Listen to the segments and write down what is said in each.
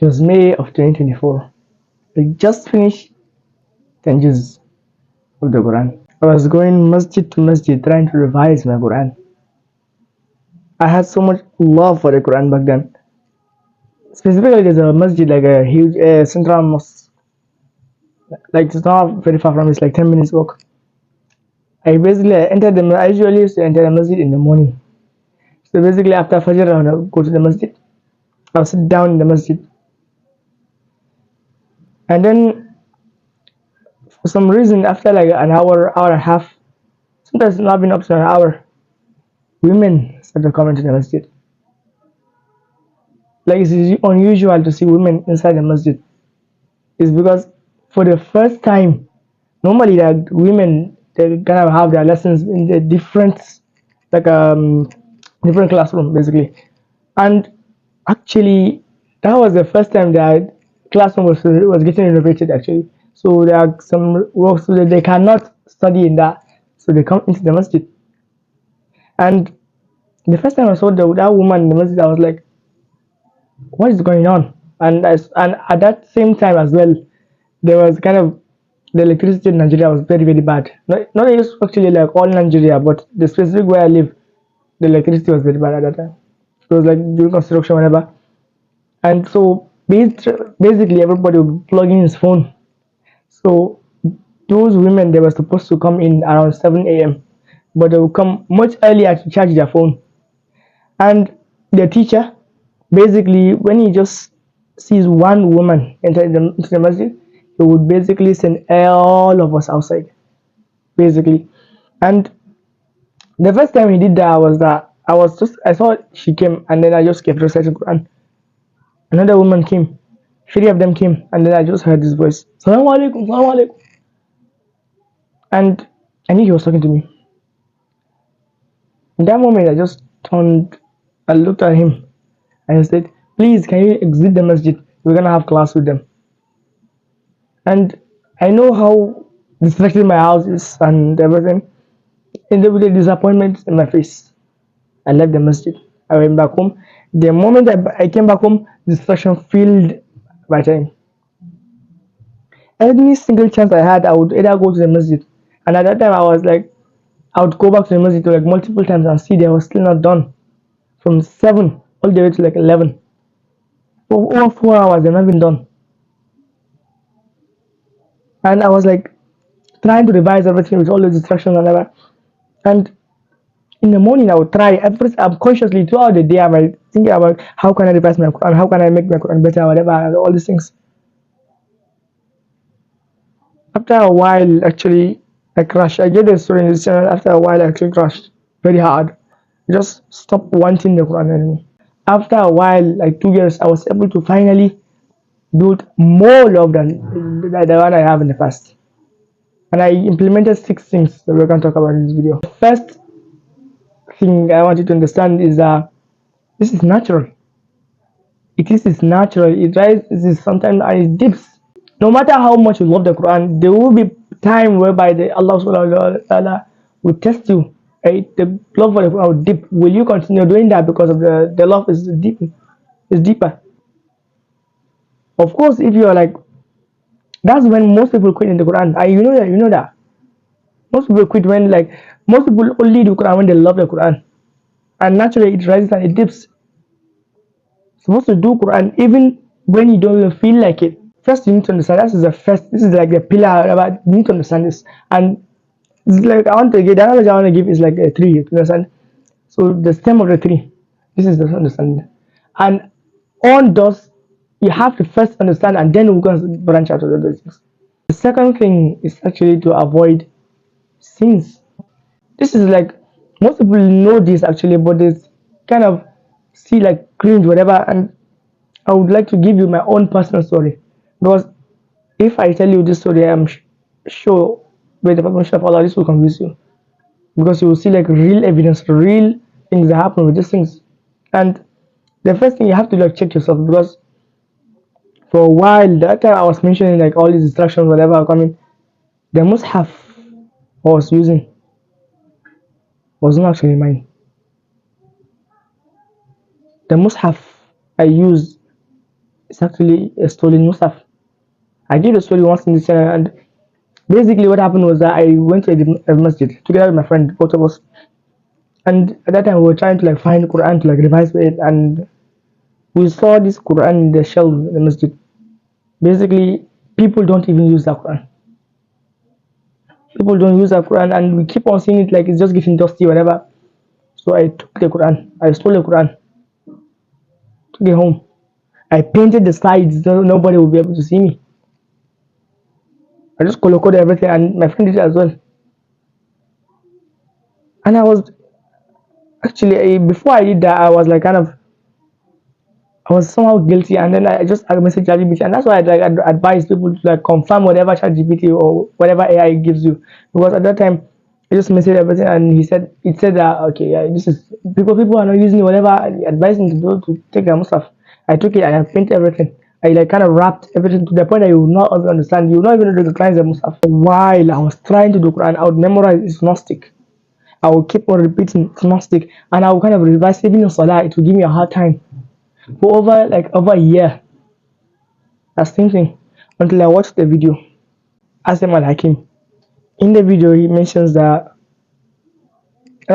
It was May of 2024. I just finished 10 juz of the Quran. I was going masjid to masjid trying to revise my Quran. I had so much love for the Quran back then. Specifically, there's a masjid, like a huge central mosque. Like, it's not very far from me, it's like 10 minutes walk. I basically entered I usually used to enter the masjid in the morning. So basically, after Fajr, I would go to the masjid. I'll sit down in the masjid. And then, for some reason, after like an hour, hour and a half, sometimes not been up to an hour, women started coming to the masjid. Like, it's unusual to see women inside the masjid. It's because for the first time, normally the women, they kind of have their lessons in the like different classroom basically. And actually, that was the first time that classroom was getting renovated actually. So there are some works that they cannot study in that, so they come into the masjid. And the first time I saw that woman in the masjid, I was like, what is going on? And at that same time as well, there was kind of the electricity in Nigeria was very very bad. Not just actually like all Nigeria, but the specific where I live, the electricity was very bad at that time. It was like during construction, whatever. And so basically everybody would plug in his phone. So those women, they were supposed to come in around 7 a.m., but they would come much earlier to charge their phone. And the teacher, basically, when he just sees one woman enter into the masjid, he would basically send all of us outside, basically. And the first time he did that was that I saw she came, and then I just kept reciting Quran. Another woman came, three of them came, and then I just heard this voice, Salaam alaikum, Salaam alaikum. And I knew he was talking to me. In that moment, I just turned, I looked at him, and I said, please, can you exit the masjid? We're gonna have class with them. And I know how distracted my house is and everything. With the disappointment in my face, I left the masjid. I went back home. The moment I came back home, distraction filled my time. Any single chance I had, I would either go to the masjid. And at that time, I was like, I would go back to the masjid like multiple times and see they were still not done. From 7 all the way to like 11. For over 4 hours, they've not been done. And I was like trying to revise everything with all the distractions and whatever. And in the morning, I would try consciously throughout the day. I might think about how can I revise my Quran, how can I make my Quran better, whatever, all these things. After a while, actually, I crashed. I get the story in this channel. After a while, I actually crashed very hard. I just stopped wanting the Quran anymore. After a while, like 2 years, I was able to finally build more love than the one I have in the past. And I implemented 6 things that we're going to talk about in this video. The first thing I want you to understand is that this is natural. It's natural. It rises sometimes and it dips. No matter how much you love the Quran, there will be time whereby Allah subhanahu wa ta'ala will test you. Right? The love for the Quran will dip. Will you continue doing that because of the love is deep, is deeper? Of course, if you are like, that's when most people quit in the Quran. You know that. Most people quit when like most people only do Quran when they love the Quran, and naturally it rises and it dips. Supposed to do Quran even when you don't even feel like it. First, you need to understand this is the first. This is like the pillar. About you need to understand this, and it's like I want to give the analogy I want to give is like a tree. You understand? So the stem of the tree. This is the understanding, and on those you have to first understand, and then we're going to branch out to the other things. The second thing is actually to avoid sins. This is like most people know this actually, but they kind of see like cringe, whatever. And I would like to give you my own personal story because if I tell you this story, I'm sure with the permission of Allah, this will convince you because you will see like real evidence, real things that happen with these things. And the first thing you have to like check yourself because for a while that time I was mentioning like all these distractions, whatever are coming, the mushaf I was using wasn't actually mine. The mushaf I used It's actually a stolen Musaf. I gave the story once in this channel, and basically what happened was that I went to a masjid together with my friend, both of us, and at that time we were trying to like find Quran to like revise it, and we saw this Quran in the shelf in the masjid. Basically, people don't even use the Quran. People don't use the Quran, and we keep on seeing it like it's just getting dusty, whatever. So I took the Quran. I stole the Quran, took it home. I painted the sides so nobody will be able to see me. I just color coded everything, and my friend did it as well. And I was actually before I did that, I was like kind of I was somehow guilty, and then I just I messaged ChatGPT, and that's why I like advise people to like confirm whatever ChatGPT or whatever AI gives you, because at that time I just messaged everything, and it said that okay, yeah, this is people are not using whatever I advised them to do to take their stuff. I took it and I painted everything. I like kind of wrapped everything to the point that you will not even understand. You will not even recognize the Musaf. While I was trying to do Quran, I would memorize it's Gnostic. I would keep on repeating it's Gnostic, and I would kind of revise even in Salah. It would give me a hard time for over a year. That's same thing until I watched the video. Asim Al Hakim. In the video, he mentions that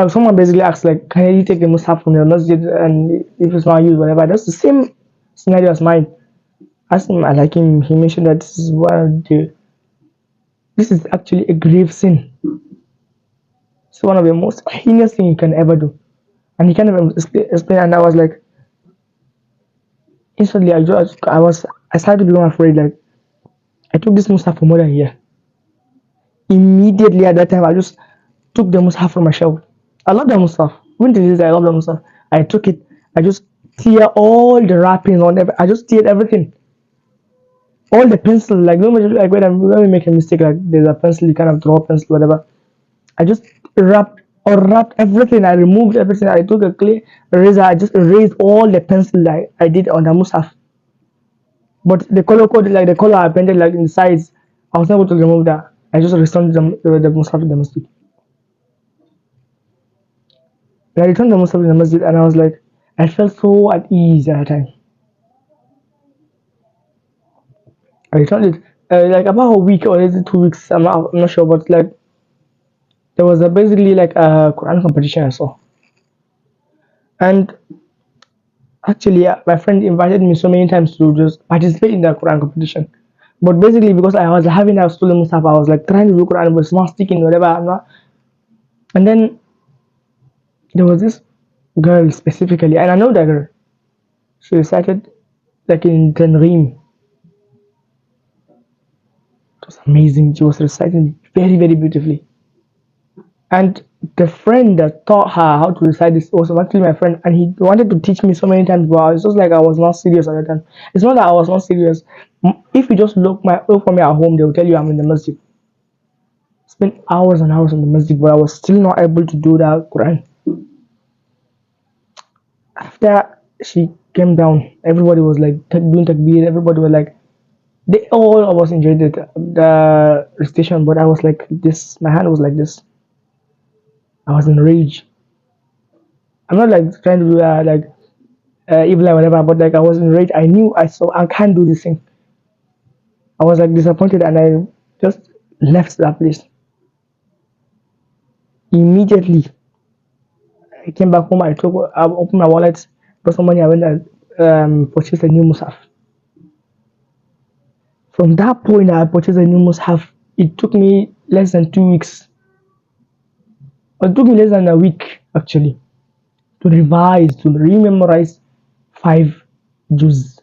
someone basically asks like, "Can you take the Mus'haf from your masjid and if it's not used, whatever?" That's the same scenario as mine. Asim Al Hakim. He mentioned that this is actually a grave sin. It's one of the most heinous thing you can ever do. And he kind of explained, and I was like, instantly, I started to become afraid. Like, I took this Mus'haf for more than a year. Immediately at that time, I just took the Mus'haf from my shelf. I love the Mus'haf. When did this? I love the Mus'haf. I took it. I just tear all the wrappings on it. I just teared everything. All the pencil, like normally, like when we make a mistake, like there's a pencil, you kind of draw a pencil, whatever. I just wrapped everything. I removed everything. I took a clear eraser. I just erased all the pencil that I did on the Mus'haf. But the color code, like the color I painted, like in the sides, I was not able to remove that. I just returned the Mus'haf to the masjid. And I returned the Mus'haf to the masjid, and I was like, I felt so at ease at that time. I returned it like about a week or is it 2 weeks? I'm not sure, but like there was basically like a Quran competition I saw, and actually my friend invited me so many times to just participate in the Quran competition. But basically because I was having a stolen Musaf, I was like trying to do Quran, but it's not sticking, whatever. I'm not. And then there was this girl specifically, and I know that girl. She recited like in Tanreem. It was amazing. She was reciting very, very beautifully. And the friend that taught her how to recite this was actually my friend, and he wanted to teach me so many times, but it's just like I was not serious at the time. It's not that I was not serious. If you just look for me at home, they will tell you I'm in the masjid. Spent hours and hours in the masjid, but I was still not able to do that Quran. After she came down, everybody was like doing takbir. Everybody was like, they all of us enjoyed the recitation, but I was like this. My hand was like this. I was in rage. I'm not like trying to do like evil or whatever, but like I was in rage. I knew I can't do this thing. I was like disappointed, and I just left that place. Immediately, I came back home. I opened my wallet, got some money. I went and purchased a new Musaf. From that point, I purchased a new Musaf. It took me less than 2 weeks. It took me less than a week actually to revise, to rememorize 5 juz.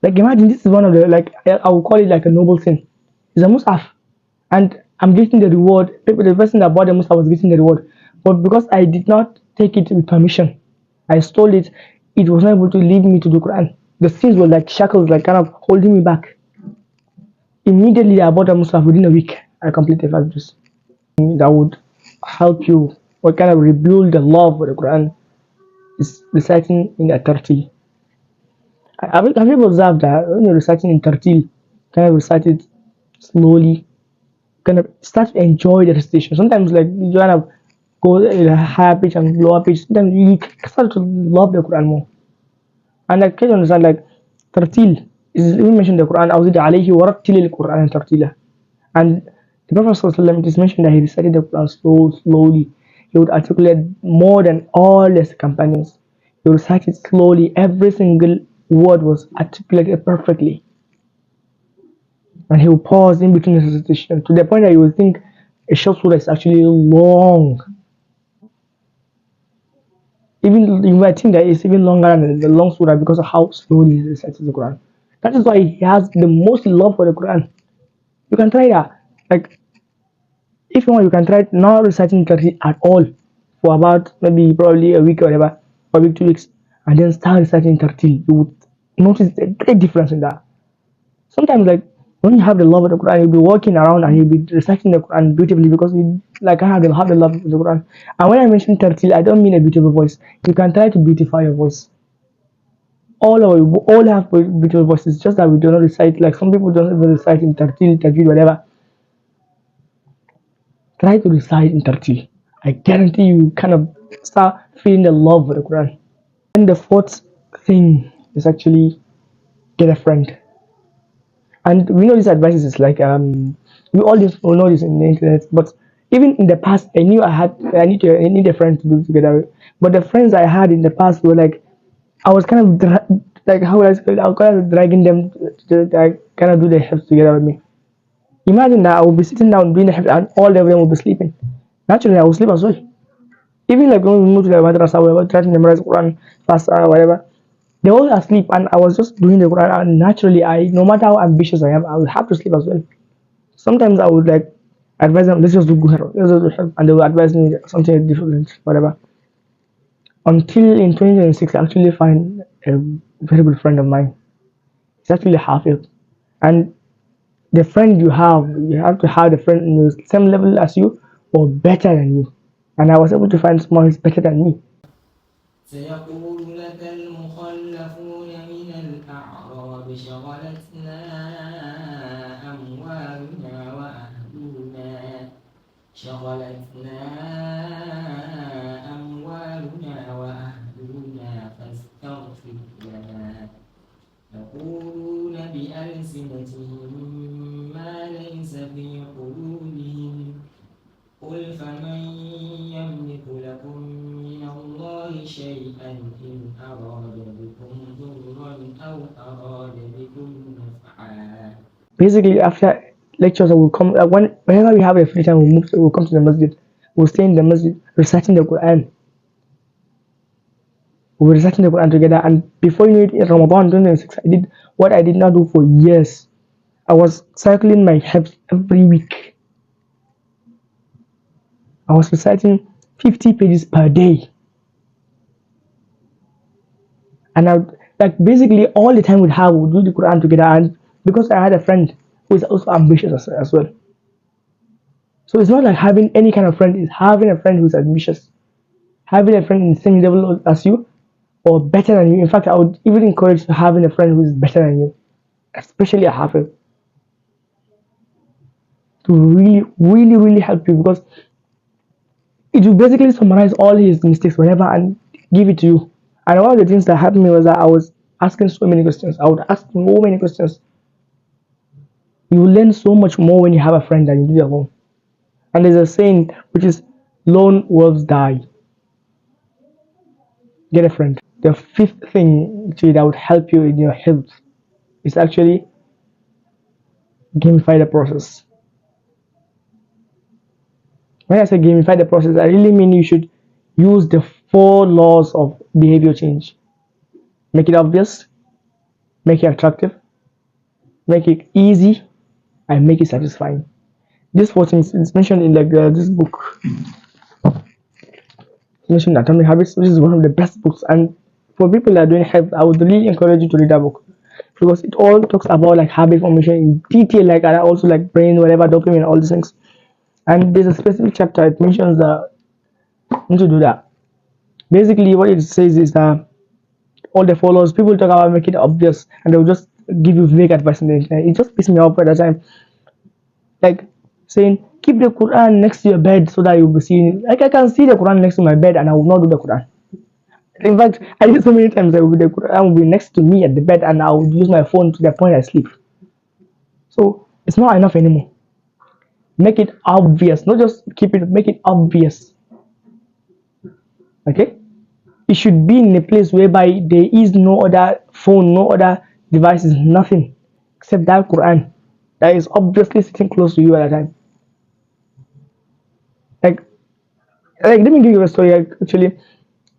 Like imagine this is one of the like I would call it like a noble thing. It's a Musaf, and I'm getting the reward. The person that bought the Musaf was getting the reward, but because I did not take it with permission, I stole it. It was not able to lead me to the Quran. The things were like shackles, like kind of holding me back. Immediately, I bought the Musaf. Within a week, I completed 5 juz. That would help you or kind of rebuild the love for the Quran is reciting in a tartil. Have you observed that when you're reciting in tartil, kind of recite it slowly, kind of start to enjoy the recitation. Sometimes like you kind of go in a higher pitch and lower pitch. Sometimes you start to love the Quran more. And I can understand like tartil is even mentioned in the Quran. أوزد عليه ورتل القرآن ترتيلا. And the Prophet ﷺ, it is mentioned that he recited the Quran slowly. He would articulate more than all his companions. He would recite it slowly. Every single word was articulated perfectly. And he would pause in between his recitation to the point that you would think a short surah is actually long. Even you might think that it's even longer than the long surah because of how slowly he recites the Quran. That is why he has the most love for the Quran. You can try that. Like if you want, you can try not reciting Qur'an at all for about maybe probably a week or whatever, or a week, 2 weeks, and then start reciting Tartil. You would notice a great difference in that. Sometimes, like when you have the love of the Quran, you'll be walking around and you'll be reciting the Quran beautifully because you like I have the love of the Quran. And when I mention Tartil, I don't mean a beautiful voice. You can try to beautify your voice. All have beautiful voices, just that we do not recite. Like some people don't even recite in Tartil, Tajweed, whatever. Try to recite in Tartil. I guarantee you kind of start feeling the love for the Quran. And the fourth thing is actually get a friend. And we know these advices is like we all just know this in the internet, but even in the past I knew I need a friend to do together with. But the friends I had in the past were like I was kind of like how would I say it? I was kind of dragging them to like, kind of do the helps together with me. Imagine that I would be sitting down doing the helps and all of them would be sleeping. Naturally I would sleep as well. Even like when we moved to the madrasa, we were trying to memorize Quran fast or whatever. They all asleep, and I was just doing the Quran. And naturally, no matter how ambitious I am, I would have to sleep as well. Sometimes I would like advise them, let's just do Guhar, let's just do help, and they would advise me something different, whatever. Until in 2026, I actually find a very good friend of mine. He's actually Hafiz, and the friend you have to have the friend in the same level as you or better than you. And I was able to find someone who's better than me. سيقول لك المخلفون من الأعراب شغلتنا أموالنا وأهلنا شغلتنا أموالنا وأهلنا فاستغفر لنا يقولون بألسنتهم ما ليس في قلوبهم قل فمن يملك لكم من الله شيئا إن أراد بكم ضرا أو أراد بكم نفعا. Basically, after lectures, I will come whenever we have a free time, we'll come to the masjid. We'll stay in the masjid reciting the Quran. We'll be reciting the Quran together. And before you know it, in Ramadan 2006, I did what I did not do for years. I was cycling my hips every week. I was reciting 50 pages per day. And I like basically all the time we'd do the Quran together. And because I had a friend who is also ambitious as well. So it's not like having any kind of friend, it's having a friend who's ambitious. Having a friend in the same level as you or better than you. In fact, I would even encourage having a friend who is better than you, especially a Hafiz, to really help you because it will basically summarize all his mistakes, whatever, and give it to you. And one of the things that happened me was that I was asking so many questions. I would ask so many questions. You will learn so much more when you have a friend than you do alone. And there's a saying which is lone wolves die. Get a friend. The fifth thing actually that would help you in your health is actually gamify the process. When I say gamify the process, I really mean you should use the four laws of behavior change. Make it obvious, make it attractive, make it easy, and make it satisfying. This four things is mentioned in like this book. It's mentioned Atomic Habits, which is one of the best books. And for people that are doing health, I would really encourage you to read that book because it all talks about like habit formation in detail, like and also like brain, whatever, dopamine, all these things. And there's a specific chapter it mentions that you need to do that. Basically, what it says is that all the followers, people talk about making it obvious and they'll just give you vague advice on the internet. It just pisses me off at the time. Like saying, keep the Quran next to your bed so that you'll be seeing it. Like I can see the Quran next to my bed and I will not do the Quran. In fact, I did so many times that the Quran will be next to me at the bed, and I would use my phone to the point I sleep. So it's not enough anymore. Make it obvious, not just keep it. Make it obvious. Okay, it should be in a place whereby there is no other phone, no other devices, nothing except that Quran that is obviously sitting close to you at a time. Like, let me give you a story. Like, actually,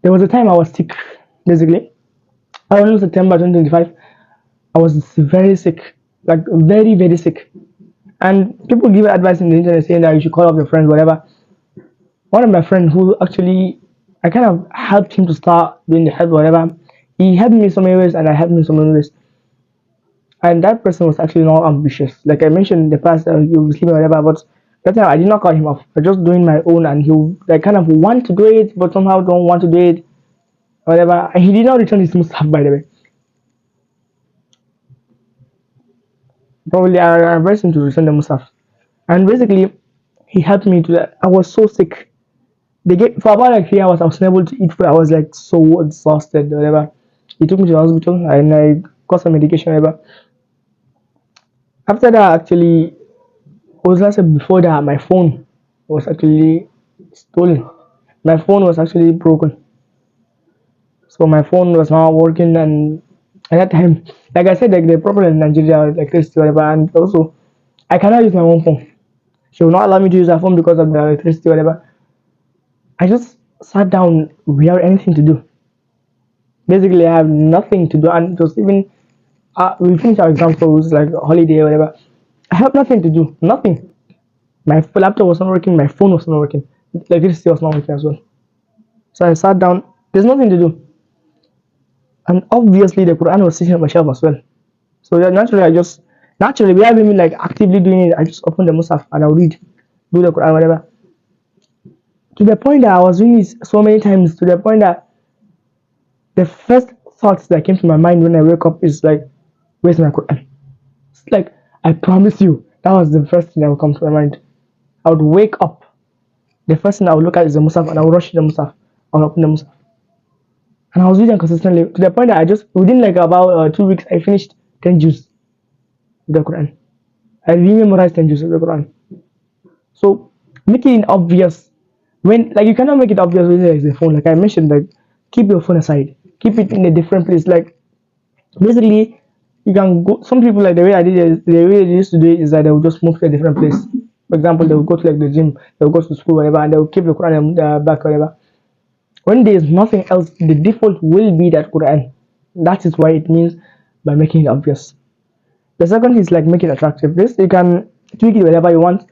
there was a time I was sick. Basically, around September 2025, I was very sick, like very very sick. And people give advice in the internet saying that you should call up your friends, whatever. One of my friends who actually I kind of helped him to start doing the help, whatever. He helped me in so many ways, and I helped him in so many ways. And that person was actually not ambitious. Like I mentioned in the past, he was sleeping whatever. But that time I did not cut him off. I was just doing my own, and he like kind of want to do it, but somehow don't want to do it, whatever. And he did not return his Mustaf, by the way. Probably I advised him to return the Mustaf. And basically, he helped me to that. I was so sick. They gave for about like 3 hours. I was unable to eat food. I was like so exhausted, whatever. He took me to the hospital, and I got some medication, whatever. After that, actually, was last before that, my phone was actually stolen. My phone was actually broken. So my phone was not working, and at that time, like I said, like the problem in Nigeria, like this, whatever, and also I cannot use my own phone. She will not allow me to use her phone because of the electricity, whatever. I just sat down without anything to do. Basically, I have nothing to do, and just even we finished our exam, so it was like a holiday or whatever. I have nothing to do, nothing. My laptop was not working, my phone was not working, electricity was not working as well. So I sat down. There's nothing to do, and obviously the Quran was sitting on my shelf as well. So yeah, naturally, without even like actively doing it, I just open the Musaf and I'll read, do the Quran, whatever. To the point that I was doing it so many times, to the point that the first thoughts that came to my mind when I wake up is like, "Where's my Quran?" It's like I promise you, that was the first thing that would come to my mind. I would wake up, the first thing I would look at is the Musaf, and I would rush the Musaf. I would open the Musaf, and I was reading consistently to the point that I just within like about 2 weeks I finished 10 juz of the Quran. I memorized 10 juz of the Quran. So making it obvious when like you cannot make it obvious when there is a phone. Like I mentioned, like keep your phone aside, keep it in a different place. Like basically, you can go. Some people like the way I did it, the way they used to do it is that they will just move to a different place. For example, they will go to like the gym, they will go to school, whatever, and they will keep the Quran back, whatever. When there is nothing else, the default will be that Quran. That is why it means by making it obvious. The second is like make it attractive. This you can tweak it whatever you want.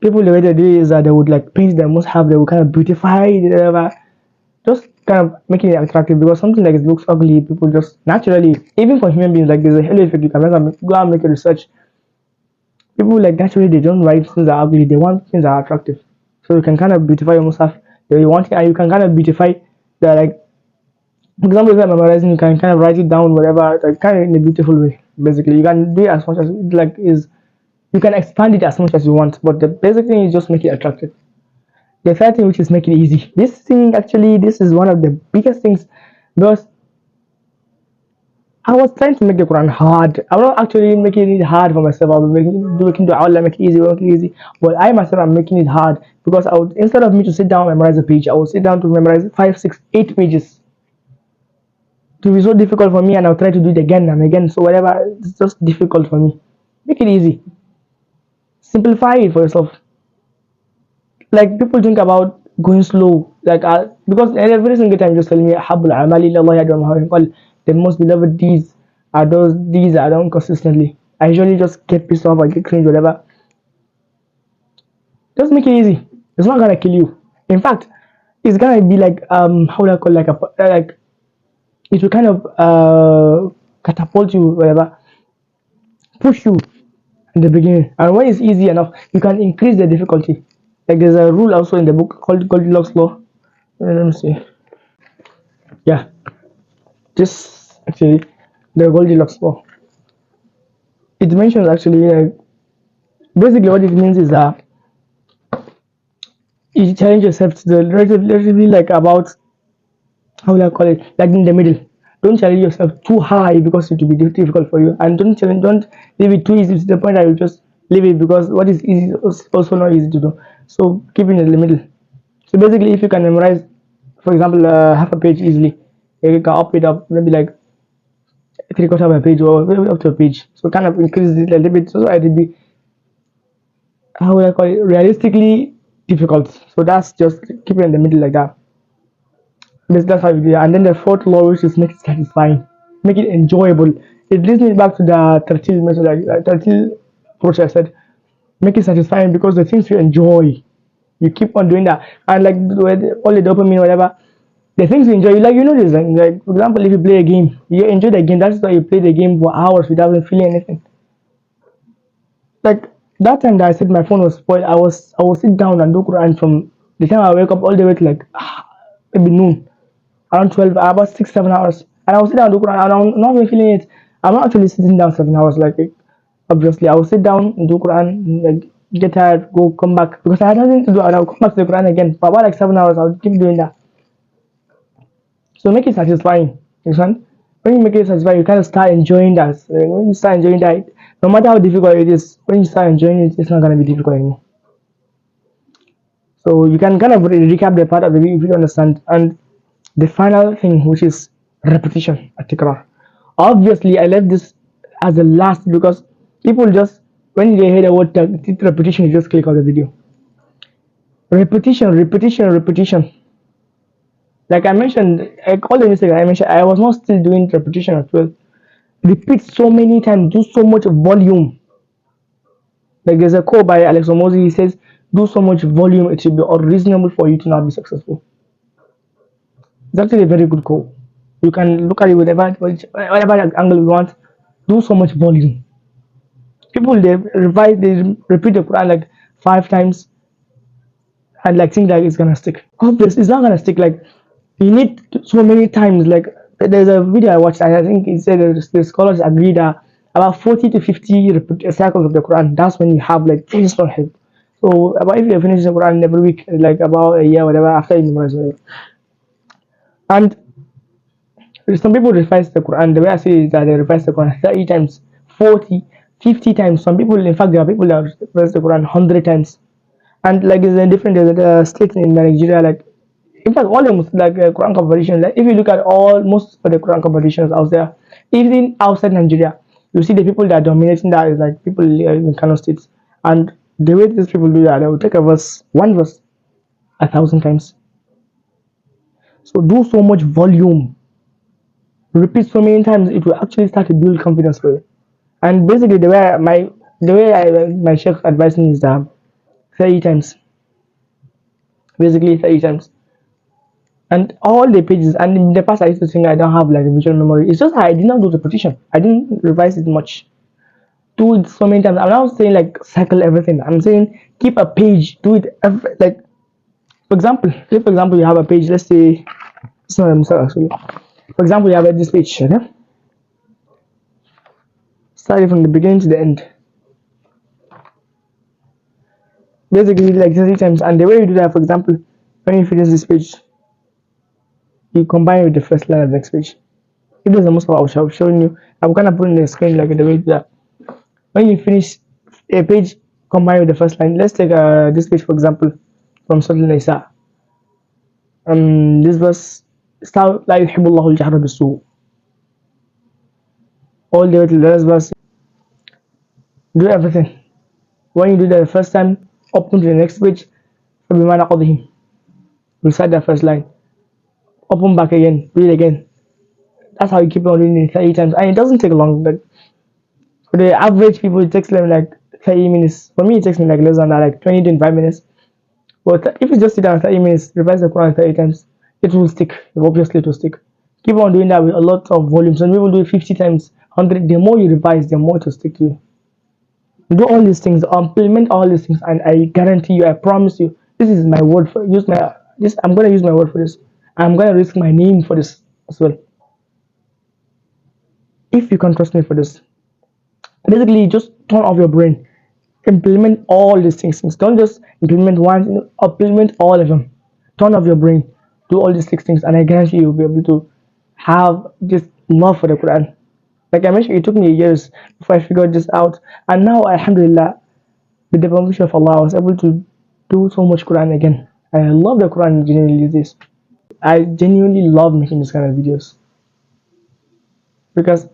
People the way they do it is that they would like paint their must have, they would kind of beautify it, whatever. Just kind of making it attractive because something like it looks ugly, people just naturally, even for human beings, like there's a halo effect. You can go and make a research. People like naturally they don't like things that are ugly, they want things that are attractive. So you can kind of beautify your mushaf the way you want it, and you can kind of beautify the like for example, if you're memorizing, you can kind of write it down, whatever, like kind of in a beautiful way. Basically, you can do it as much as like is. You can expand it as much as you want, but the basic thing is just make it attractive. The third thing, which is make it easy. This thing actually, this is one of the biggest things because I was trying to make the Quran hard. I'm not actually making it hard for myself. I'll be making the Allah make it easy, make it easy. But I myself am making it hard because I would instead of me to sit down and memorize a page, I would sit down to memorize 5, 6, 8 pages. It will be so difficult for me, and I'll try to do it again and again. So whatever, it's just difficult for me. Make it easy. Simplify it for yourself. Like people think about going slow, like because every single time you just tell me habul amali the most beloved deeds are those deeds that are done consistently. I usually just get pissed off, I get cringe, whatever. Just make it easy. It's not gonna kill you. In fact, it's gonna be like how do I call like it will kind of catapult you, whatever, push you in the beginning. And when it's easy enough, you can increase the difficulty. Like there's a rule also in the book called Goldilocks law. Let me see. Yeah, this actually the Goldilocks law. It mentions actually basically what it means is that you challenge yourself to the relatively like about how will I call it, like in the middle. Don't challenge yourself too high because it will be difficult for you, and don't leave it too easy to the point that you just leave it because what is easy is also not easy to do. So keep it in the middle. So basically, if you can memorize, for example, half a page easily, you can up it up maybe like three quarter of a page or maybe up to a page. So kind of increase it a little bit so it will be, how will I call it, realistically difficult. So that's just keep it in the middle like that. That's how you do it. And then the fourth law, which is make it satisfying, make it enjoyable. It leads me back to the 13 method, like 13 approach I said. Make it satisfying because the things you enjoy, you keep on doing that. And like all the dopamine, whatever, the things you enjoy, like you know this, like for example, if you play a game, you enjoy the game. That's why you play the game for hours without even feeling anything. Like that time that I said my phone was spoiled, I was sit down and do Quran from the time I wake up all the way to like maybe noon, around 12, about 6 7 hours, and I will sit down and do Quran, and I'm not even feeling it. I'm not actually sitting down 7 hours like obviously I will sit down and do Quran, like get tired, go come back because I had nothing to do, and I'll come back to the Quran again for about like 7 hours. I'll keep doing that. So make it satisfying. You understand? When you make it satisfying, you kind of start enjoying that. When you start enjoying that, no matter how difficult it is, when you start enjoying it, it's not gonna be difficult anymore. So you can kind of recap the part of the video if you understand. And the final thing, which is repetition, at obviously I left this as the last because people just, when they hear the word repetition, you just click on the video. Repetition, repetition, repetition. Like I mentioned, like all the mistakes I mentioned, I was not still doing repetition as well. Repeat so many times, do so much volume. Like there's a quote by Alex Omozi, he says, do so much volume, it should be unreasonable for you to not be successful. It's actually a very good quote. You can look at it with whatever angle you want. Do so much volume. People they repeat the Quran like 5 times and like think that it's gonna stick. Obviously, it's not gonna stick. Like you need so many times. Like there's a video I watched, and I think it said the scholars agree that about 40 to 50 cycles of the Quran. That's when you have like instant help. So about if you finish the Quran every week, like about a year, whatever, after you memorize, whatever. And some people revise the Quran. The way I see it is that they revise the Quran 30 times, 40, 50 times. Some people, in fact, there are people that revise the Quran 100 times. And like there's a state in Nigeria, like in fact all the like Quran competitions. Like if you look at all most of the Quran competitions out there, even outside Nigeria, you see the people that are dominating that is like people in Kano states. And the way these people do that, they will take a verse, one verse, 1,000 times. So do so much volume, repeat so many times, it will actually start to build confidence for you. And basically, my sheikh advised me is that 30 times, basically 30 times, and all the pages. And in the past, I used to think I don't have like a visual memory. It's just I did not do repetition. I didn't revise it much. Do it so many times. I'm not saying like cycle everything. I'm saying keep a page. Do it like for example, if for example you have a page. Let's say sorry actually. For example, you have this page. Okay? Start it from the beginning to the end. Basically like 30 times. And the way you do that, for example, when you finish this page, you combine with the first line of the next page. If there's a most I have shown you, I'm gonna put in the screen like the way that when you finish a page, combine with the first line. Let's take this page for example from Surah Nisa. This verse start لا يحب الله الجهر بالسوء all the way to the last verse. Do everything. When you do that the first time, open to the next page. فبما نقضهم, recite the first line. Open back again, read again. That's how you keep on doing it 30 times, and it doesn't take long. But for the average people, it takes them like 30 minutes. For me, it takes me like less than that, like 20 25 minutes. But if you just sit down 30 minutes, revise the Quran 30 times, it will stick. Obviously, it will stick. Keep on doing that with a lot of volume. Some people do it 50 times, 100. The more you revise, the more it will stick to you. Do all these things, implement all these things, and I guarantee you, I promise you, this is my word for use my this. I'm gonna use my word for this. I'm gonna risk my name for this as well. If you can trust me for this, basically just turn off your brain, implement all these things. Don't just implement one, implement all of them. Turn off your brain. do all these 6 things, and I guarantee you'll be able to have this love for the Quran. Like I mentioned, it took me years before I figured this out, and now, Alhamdulillah, with the permission of Allah, I was able to do so much Quran again. I love the Quran genuinely. I genuinely love making this kind of videos because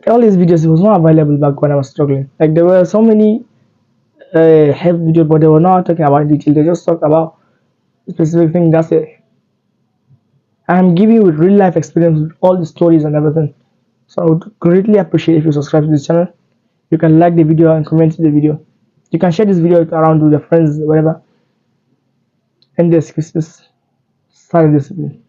all these videos was not available back when I was struggling. Like there were so many help videos, but they were not talking about detail. They just talked about specific thing. That's it. I'm giving you real life experience with all the stories and everything. So I would greatly appreciate if you subscribe to this channel. You can like the video and comment the video. You can share this video around with your friends, whatever. And this is Study Discipline.